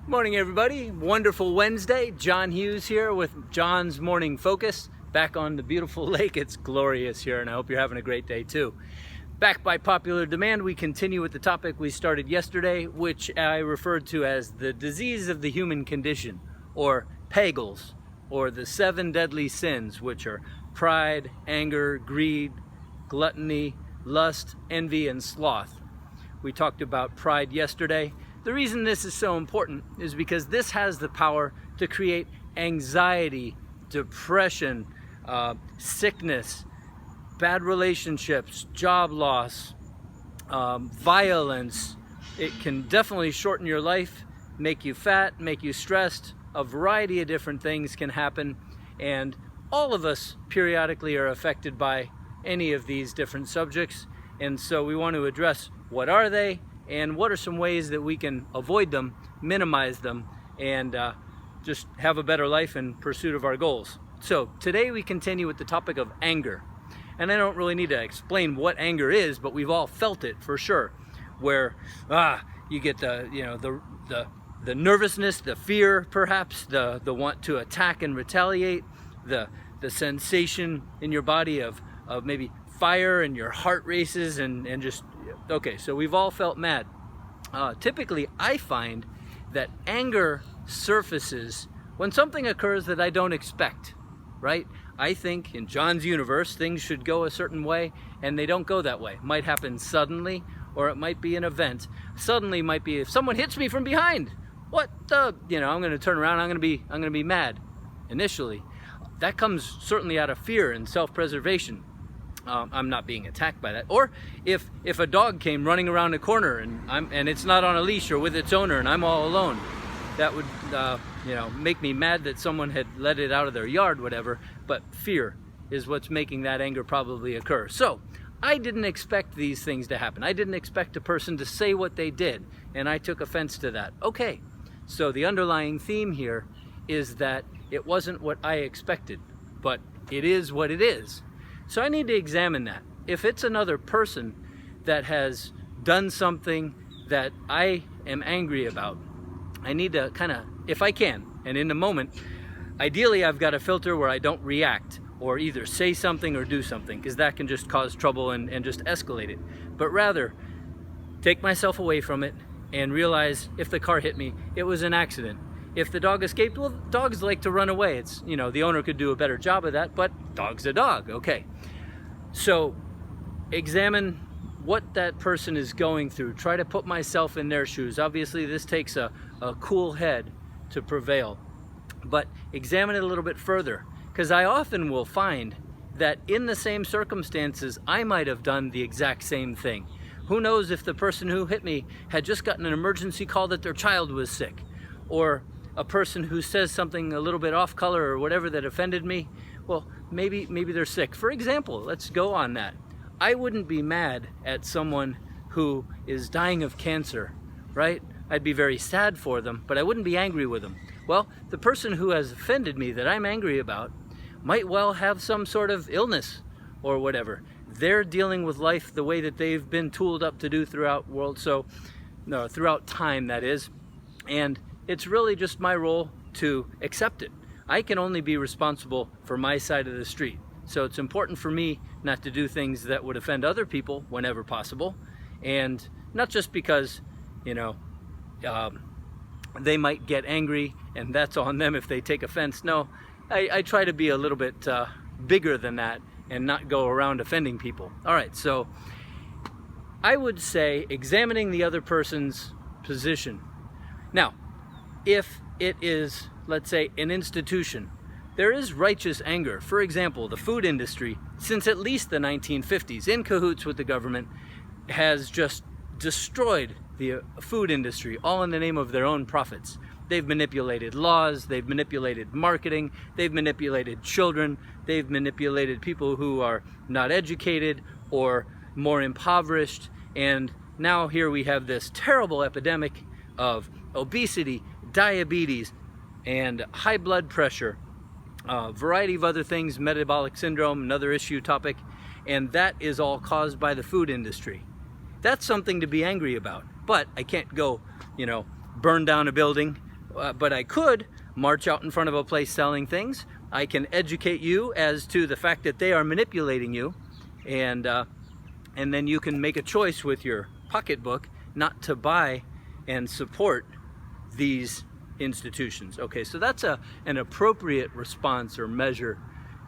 Morning, everybody. Wonderful Wednesday. John Hughes here with John's Morning Focus. Back on the beautiful lake. It's glorious here, and I hope you're having a great day too. Back by popular demand, we continue with the topic we started yesterday, which I referred to as the disease of the human condition, or PAGLs, or the 7 deadly sins, which are pride, anger, greed, gluttony, lust, envy, and sloth. We talked about pride yesterday. The reason this is so important is because this has the power to create anxiety, depression, sickness, bad relationships, job loss, violence. It can definitely shorten your life, make you fat, make you stressed. A variety of different things can happen, and all of us periodically are affected by any of these different subjects. And so we want to address what are they, and what are some ways that we can avoid them, minimize them, and just have a better life in pursuit of our goals. So today we continue with the topic of anger. And I don't really need to explain what anger is, but we've all felt it for sure. Where you get the nervousness, the fear perhaps, the want to attack and retaliate, the sensation in your body of maybe fire, and your heart races, and just okay, so we've all felt mad. Typically, I find that anger surfaces when something occurs that I don't expect, right? I think in John's universe, things should go a certain way, and they don't go that way. It might happen suddenly, or it might be an event. Suddenly might be if someone hits me from behind. What the? I'm going to turn around. I'm going to be mad. Initially, that comes certainly out of fear and self-preservation. I'm not being attacked by that. Or if a dog came running around a corner and it's not on a leash or with its owner and I'm all alone, that would make me mad that someone had let it out of their yard, whatever. But fear is what's making that anger probably occur. So I didn't expect these things to happen. I didn't expect a person to say what they did, and I took offense to that. Okay, so the underlying theme here is that it wasn't what I expected, but it is what it is. So I need to examine that. If it's another person that has done something that I am angry about, I need to kind of, if I can, and in the moment, ideally I've got a filter where I don't react or either say something or do something, because that can just cause trouble and just escalate it. But rather, take myself away from it and realize if the car hit me, it was an accident. If the dog escaped, well, dogs like to run away. It's, the owner could do a better job of that, but dog's a dog, okay. So examine what that person is going through. Try to put myself in their shoes. Obviously, this takes a cool head to prevail, but examine it a little bit further, because I often will find that in the same circumstances, I might have done the exact same thing. Who knows if the person who hit me had just gotten an emergency call that their child was sick, or a person who says something a little bit off color or whatever that offended me. Well, maybe they're sick. For example, let's go on that. I wouldn't be mad at someone who is dying of cancer, right? I'd be very sad for them, but I wouldn't be angry with them. Well, the person who has offended me that I'm angry about might well have some sort of illness or whatever. They're dealing with life the way that they've been tooled up to do throughout time, that is. And it's really just my role to accept it. I can only be responsible for my side of the street. So it's important for me not to do things that would offend other people whenever possible. And not just because, they might get angry and that's on them if they take offense. No, I try to be a little bit bigger than that and not go around offending people. All right, so I would say examining the other person's position. Now, if it is, let's say, an institution, there is righteous anger. For example, the food industry, since at least the 1950s, in cahoots with the government, has just destroyed the food industry, all in the name of their own profits. They've manipulated laws, they've manipulated marketing, they've manipulated children, they've manipulated people who are not educated or more impoverished, and now here we have this terrible epidemic of obesity, diabetes, and high blood pressure, a variety of other things, metabolic syndrome, another issue topic, and that is all caused by the food industry. That's something to be angry about, but I can't go, burn down a building, but I could march out in front of a place selling things. I can educate you as to the fact that they are manipulating you, and then you can make a choice with your pocketbook not to buy and support these institutions. Okay, so that's an appropriate response or measure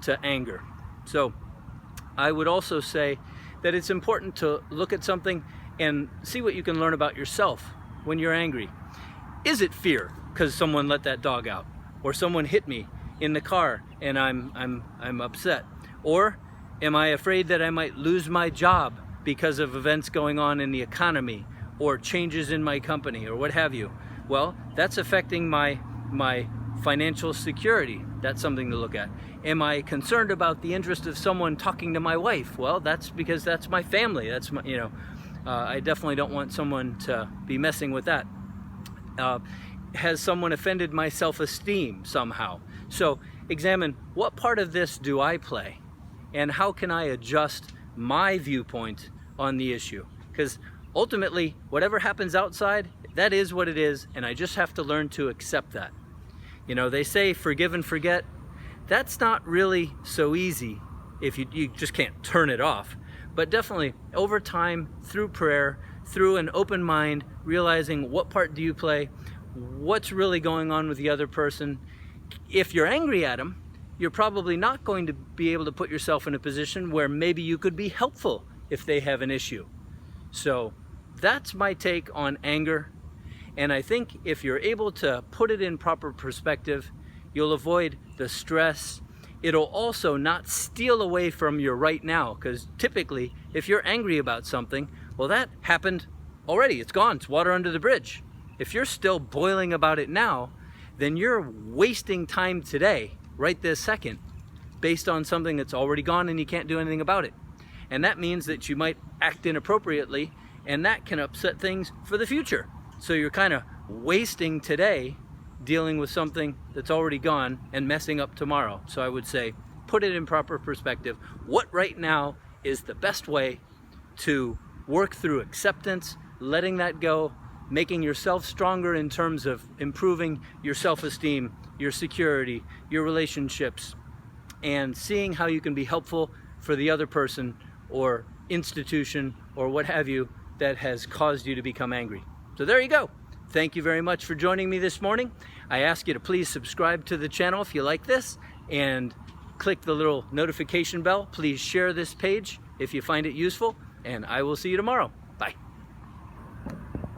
to anger. So I would also say that it's important to look at something and see what you can learn about yourself when you're angry. Is it fear because someone let that dog out, or someone hit me in the car and I'm upset? Or am I afraid that I might lose my job because of events going on in the economy or changes in my company or what have you? Well, that's affecting my financial security. That's something to look at. Am I concerned about the interest of someone talking to my wife? Well, that's because that's my family. That's my, I definitely don't want someone to be messing with that. Has someone offended my self-esteem somehow? So examine, what part of this do I play, and how can I adjust my viewpoint on the issue? Because ultimately, whatever happens outside, that is what it is, and I just have to learn to accept that. They say forgive and forget. That's not really so easy if you just can't turn it off. But definitely, over time, through prayer, through an open mind, realizing what part do you play, what's really going on with the other person. If you're angry at them, you're probably not going to be able to put yourself in a position where maybe you could be helpful if they have an issue. So that's my take on anger. And I think if you're able to put it in proper perspective, you'll avoid the stress. It'll also not steal away from your right now, because typically if you're angry about something, well, that happened already. It's gone. It's water under the bridge. If you're still boiling about it now, then you're wasting time today, right this second, based on something that's already gone and you can't do anything about it. And that means that you might act inappropriately, and that can upset things for the future. So you're kind of wasting today dealing with something that's already gone and messing up tomorrow. So I would say, put it in proper perspective. What right now is the best way to work through acceptance, letting that go, making yourself stronger in terms of improving your self-esteem, your security, your relationships, and seeing how you can be helpful for the other person or institution or what have you that has caused you to become angry. So there you go. Thank you very much for joining me this morning. I ask you to please subscribe to the channel if you like this, and click the little notification bell. Please share this page if you find it useful, and I will see you tomorrow.